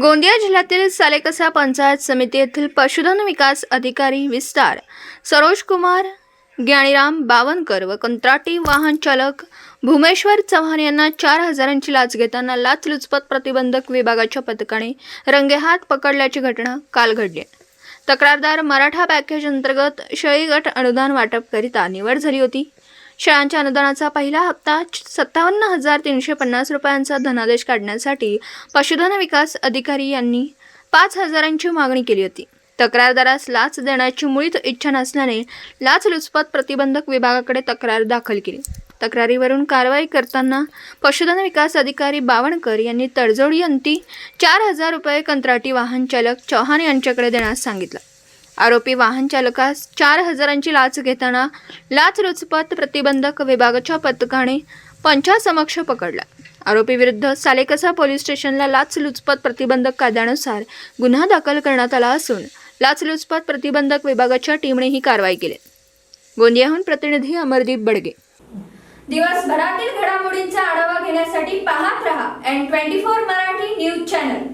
गोंदिया जिल्ह्यातील सालेकसा पंचायत समिती येथील पशुधन विकास अधिकारी विस्तार सरोज कुमार ज्ञानीराम बावनकर व कंत्राटी वाहन चालक भूमेश्वर चव्हाण यांना 4,000ची लाच घेताना लाचलुचपत प्रतिबंधक विभागाच्या पथकाने रंगेहात पकडल्याची घटना काल घडली। तक्रारदार मराठा पॅकेज अंतर्गत शेळी गट अनुदान वाटपकरिता निवड झाली होती। शेळ्यांच्या अनुदानाचा पहिला हप्ता 57,350 रुपयांचा धनादेश काढण्यासाठी पशुधन विकास अधिकारी यांनी 5,000ची मागणी केली होती। तक्रारदारास लाच देण्याची मुळीच इच्छा नसल्याने लाचलुचपत प्रतिबंधक विभागाकडे तक्रार दाखल केली। तक्रारीवरून कारवाई करताना पशुधन विकास अधिकारी बावनकर यांनी तडजोडीअंती 4,000 रुपये कंत्राटी वाहन चालक चव्हाण यांच्याकडे देण्यास सांगितलं। आरोपी वाहन चालकास 4,000ची लाच घेताना लाचलुचपत प्रतिबंधक विभागाच्या पथकाने पंचासमक्ष पकडला। आरोपी विरुद्ध सालेकसा पोलीस स्टेशनला लाचलुचपत प्रतिबंधक कायद्यानुसार गुन्हा दाखल करण्यात आला असून लाचलुचपत प्रतिबंधक विभागाच्या टीमने ही कारवाई केली। गोंदियाहून प्रतिनिधी अमरदीप बडगे। दिवसभरातील घडामोडींचा आढावा घेण्यासाठी पाहत रहा N24 मराठी न्यूज चॅनल।